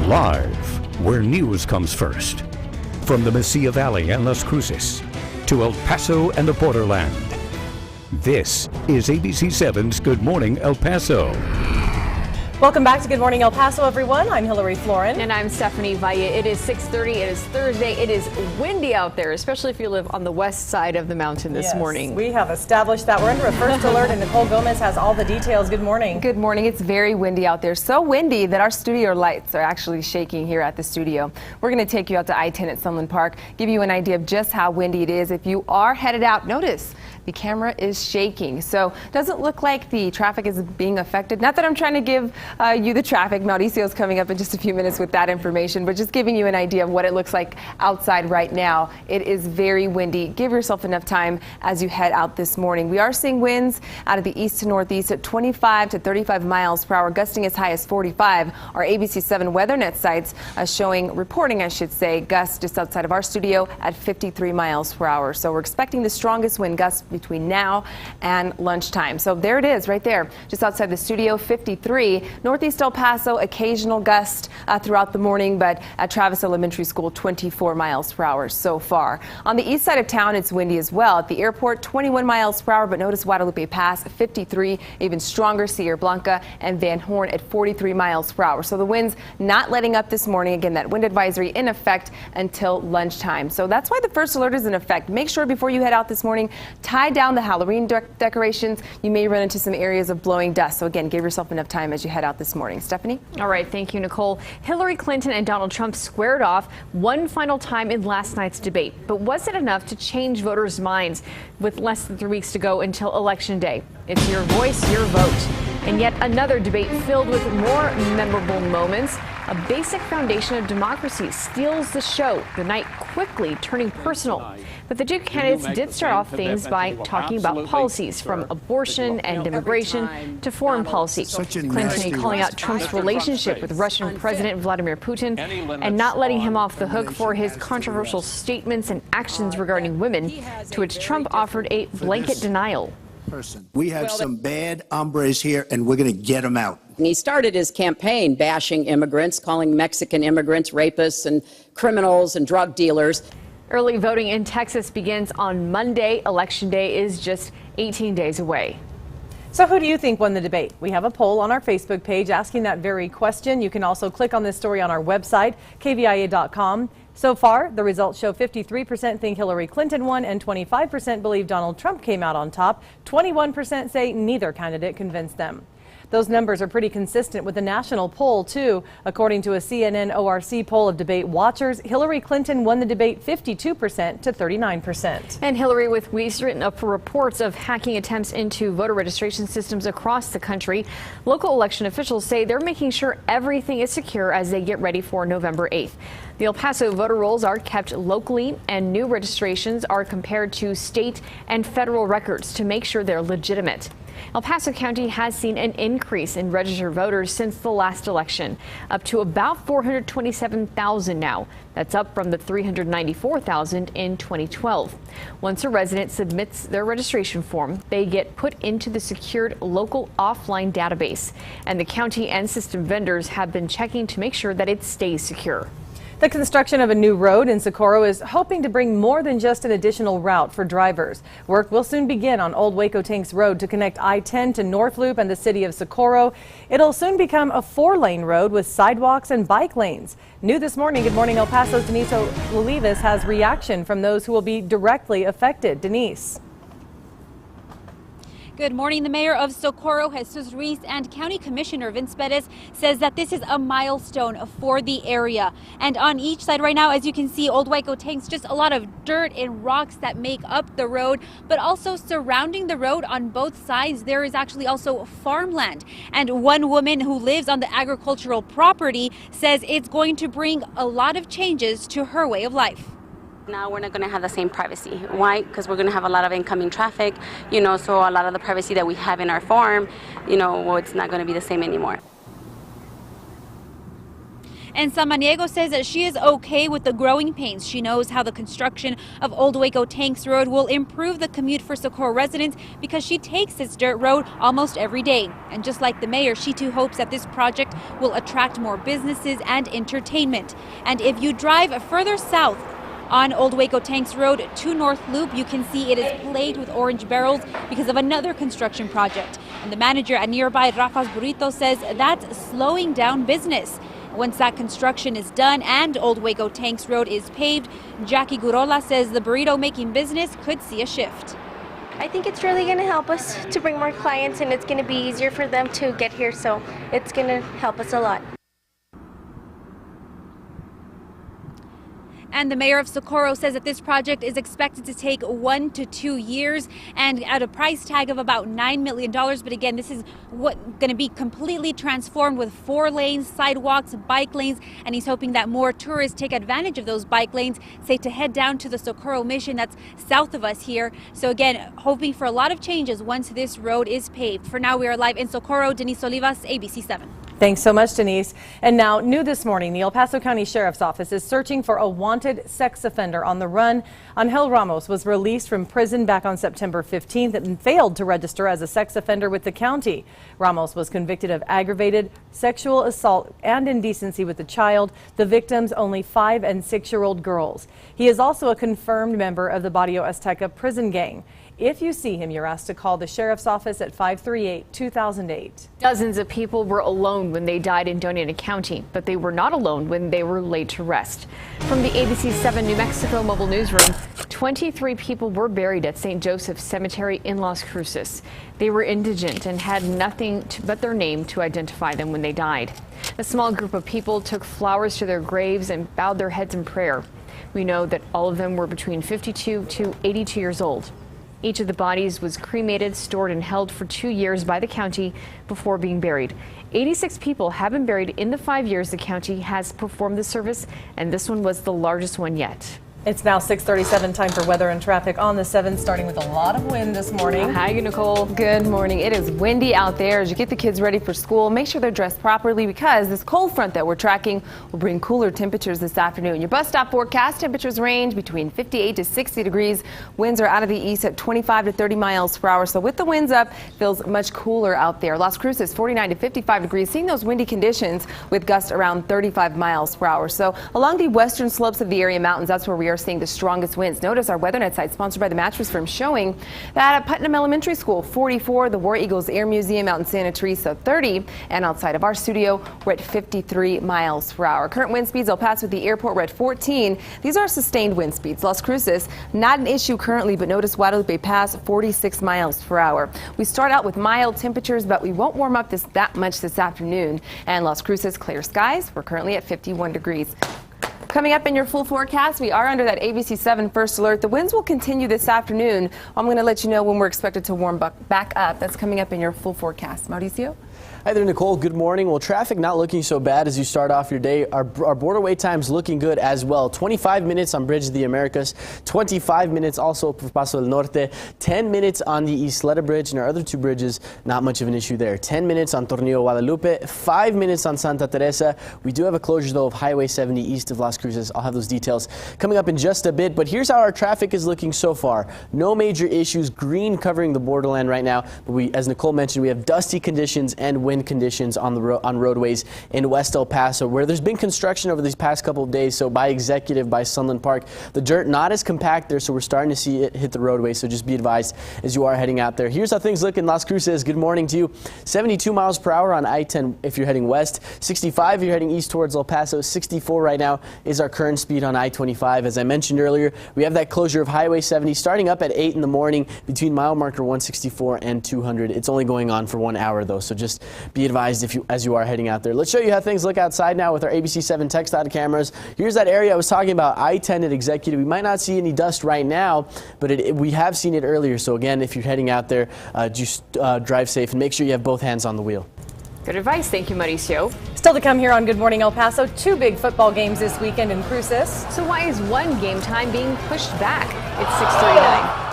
Live, where news comes first. From the Mesilla Valley and Las Cruces to El Paso and the borderland. This is ABC7's Good Morning El Paso. Welcome back to Good Morning El Paso, everyone. I'm Hillary Florin. And I'm Stephanie Valle. It is 6:30. It is Thursday. It is windy out there, especially if you live on the west side of the mountain this morning. We have established that. We're under a first alert, and Nicole Gomez has all the details. Good morning. Good morning. It's very windy out there. So windy that our studio lights are actually shaking here at the studio. We're going to take you out to I-10 at Sunland Park, give you an idea of just how windy it is. If you are headed out, notice the camera is shaking. So doesn't look like the traffic is being affected. Not that I'm trying to give you the traffic. Mauricio's coming up in just a few minutes with that information, but just giving you an idea of what it looks like outside right now. It is very windy. Give yourself enough time as you head out this morning. We are seeing winds out of the east to northeast at 25 to 35 miles per hour, gusting as high as 45. Our ABC7 WeatherNet sites reporting gusts just outside of our studio at 53 miles per hour. So we're expecting the strongest wind gusts between now and lunchtime. So there it is right there, just outside the studio, 53. Northeast El Paso, occasional gust throughout the morning, but at Travis Elementary School, 24 miles per hour so far. On the east side of town, it's windy as well. At the airport, 21 miles per hour, but notice Guadalupe Pass, 53, even stronger, Sierra Blanca and Van Horn at 43 miles per hour. So the winds not letting up this morning. Again, that wind advisory in effect until lunchtime. So that's why the first alert is in effect. Make sure before you head out this morning, tie down the Halloween decorations. You may run into some areas of blowing dust. So again, give yourself enough time as you head out this morning. Stephanie? All right. Thank you, Nicole. Hillary Clinton and Donald Trump squared off one final time in last night's debate. But was it enough to change voters' minds with less than 3 weeks to go until Election Day? It's your voice, your vote. And yet another debate filled with more memorable moments. A basic foundation of democracy steals the show, the night quickly turning personal. But the two candidates did start off things by talking about policies, from abortion and immigration to foreign policy. Clinton calling out Trump's relationship with Russian President Vladimir Putin and not letting him off the hook for his controversial statements and actions regarding women, to which Trump offered a blanket denial. We have some bad hombres here, and we're going to get them out. He started his campaign bashing immigrants, calling Mexican immigrants rapists and criminals and drug dealers. Early voting in Texas begins on Monday. Election Day is just 18 days away. So who do you think won the debate? We have a poll on our Facebook page asking that very question. You can also click on this story on our website, kvia.com. So far, the results show 53% think Hillary Clinton won and 25% believe Donald Trump came out on top. 21% say neither candidate convinced them. Those numbers are pretty consistent with the national poll, too. According to a CNN ORC poll of debate watchers, Hillary Clinton won the debate 52% to 39%. And Hillary, with weeks written up for reports of hacking attempts into voter registration systems across the country, local election officials say they're making sure everything is secure as they get ready for November 8th. The El Paso voter rolls are kept locally, and new registrations are compared to state and federal records to make sure they're legitimate. El Paso County has seen an increase in registered voters since the last election, up to about 427,000 now. That's up from the 394,000 in 2012. Once a resident submits their registration form, they get put into the secured local offline database, and the county and system vendors have been checking to make sure that it stays secure. The construction of a new road in Socorro is hoping to bring more than just an additional route for drivers. Work will soon begin on Old Waco Tanks Road to connect I-10 to North Loop and the city of Socorro. It'll soon become a 4-lane road with sidewalks and bike lanes. New this morning, Good Morning El Paso's Denise Olivas has reaction from those who will be directly affected. Denise. Good morning. The mayor of Socorro, Jesus Ruiz, and County Commissioner Vince Perez says that this is a milestone for the area. And on each side right now, as you can see, Old Waco Tanks, just a lot of dirt and rocks that make up the road, but also surrounding the road on both sides, there is actually also farmland. And one woman who lives on the agricultural property says it's going to bring a lot of changes to her way of life. Now we're not going to have the same privacy. Why? Because we're going to have a lot of incoming traffic, so a lot of the privacy that we have in our farm, it's not going to be the same anymore. And Samaniego says that she is okay with the growing pains. She knows how the construction of Old Waco Tanks Road will improve the commute for Socorro residents because she takes this dirt road almost every day. And just like the mayor, she too hopes that this project will attract more businesses and entertainment. And if you drive further south on Old Waco Tanks Road to North Loop, you can see it is plagued with orange barrels because of another construction project. And the manager at nearby Rafa's Burrito says that's slowing down business. Once that construction is done and Old Waco Tanks Road is paved, Jackie Gurola says the burrito making business could see a shift. I think it's really going to help us to bring more clients, and it's going to be easier for them to get here, so it's going to help us a lot. And the mayor of Socorro says that this project is expected to take 1 to 2 years and at a price tag of about $9 million. But again, this is going to be completely transformed with 4 lanes, sidewalks, bike lanes. And he's hoping that more tourists take advantage of those bike lanes, say to head down to the Socorro Mission that's south of us here. So again, hoping for a lot of changes once this road is paved. For now, we are live in Socorro. Denise Olivas, ABC 7. Thanks so much, Denise. And now, new this morning, the El Paso County Sheriff's Office is searching for a wanted sex offender on the run. Angel Ramos was released from prison back on September 15th and failed to register as a sex offender with the county. Ramos was convicted of aggravated sexual assault and indecency with a child, the victims only 5- and 6-year-old girls. He is also a confirmed member of the Barrio Azteca prison gang. If you see him, you're asked to call the Sheriff's Office at 538-2008. Dozens of people were alone when they died in Doña County, but they were not alone when they were laid to rest. From the ABC 7 New Mexico mobile newsroom, 23 people were buried at St. Joseph's Cemetery in Las Cruces. They were indigent and had nothing but their name to identify them when they died. A small group of people took flowers to their graves and bowed their heads in prayer. We know that all of them were between 52 to 82 years old. Each of the bodies was cremated, stored, and held for 2 years by the county before being buried. 86 people have been buried in the 5 years the county has performed the service, and this one was the largest one yet. It's now 6:37, time for weather and traffic on the 7, starting with a lot of wind this morning. Hi, Nicole. Good morning. It is windy out there. As you get the kids ready for school, make sure they're dressed properly because this cold front that we're tracking will bring cooler temperatures this afternoon. Your bus stop forecast temperatures range between 58 to 60 degrees. Winds are out of the east at 25 to 30 miles per hour. So with the winds up, feels much cooler out there. Las Cruces 49 to 55 degrees, seeing those windy conditions with gusts around 35 miles per hour. So along the western slopes of the area mountains, that's where we are seeing the strongest winds. Notice our WeatherNet site sponsored by the Mattress Firm showing that at Putnam Elementary School 44, the War Eagles Air Museum out in Santa Teresa 30, and outside of our studio we're at 53 miles per hour. Current wind speeds El Paso at the airport, we're at 14. These are sustained wind speeds. Las Cruces not an issue currently, but notice Guadalupe Pass 46 miles per hour. We start out with mild temperatures, but we won't warm up that much this afternoon. And Las Cruces clear skies. We're currently at 51 degrees. Coming up in your full forecast, we are under that ABC 7 first alert. The winds will continue this afternoon. I'm going to let you know when we're expected to warm back up. That's coming up in your full forecast. Mauricio? Hi there, Nicole. Good morning. Well, traffic not looking so bad as you start off your day. Our border wait times looking good as well. 25 minutes on Bridge of the Americas, 25 minutes also for Paso del Norte, 10 minutes on the Isleta Bridge, and our other 2 bridges, not much of an issue there. 10 minutes on Tornillo Guadalupe, 5 minutes on Santa Teresa. We do have a closure, though, of Highway 70 east of Las Cruces. I'll have those details coming up in just a bit, but here's how our traffic is looking so far. No major issues, green covering the borderland right now, but as Nicole mentioned, we have dusty conditions and wind conditions on roadways in West El Paso, where there's been construction over these past couple of days. So by Executive, by Sunland Park, the dirt not as compact there, so we're starting to see it hit the roadway. So just be advised as you are heading out there. Here's how things look in Las Cruces. Good morning to you. 72 miles per hour on I-10 if you're heading west, 65 if you're heading east towards El Paso, 64 right now is our current speed on I-25. As I mentioned earlier, we have that closure of Highway 70 starting up at 8 in the morning between mile marker 164 and 200. It's only going on for 1 hour though, so just be advised as you are heading out there. Let's show you how things look outside now with our ABC 7 text data cameras. Here's that area I was talking about, I-10 at Executive. We might not see any dust right now, but we have seen it earlier. So again, if you're heading out there, just drive safe and make sure you have both hands on the wheel. Good advice. Thank you, Mauricio. Still to come here on Good Morning El Paso, 2 big football games this weekend in Cruces. So why is one game time being pushed back? It's 6:39.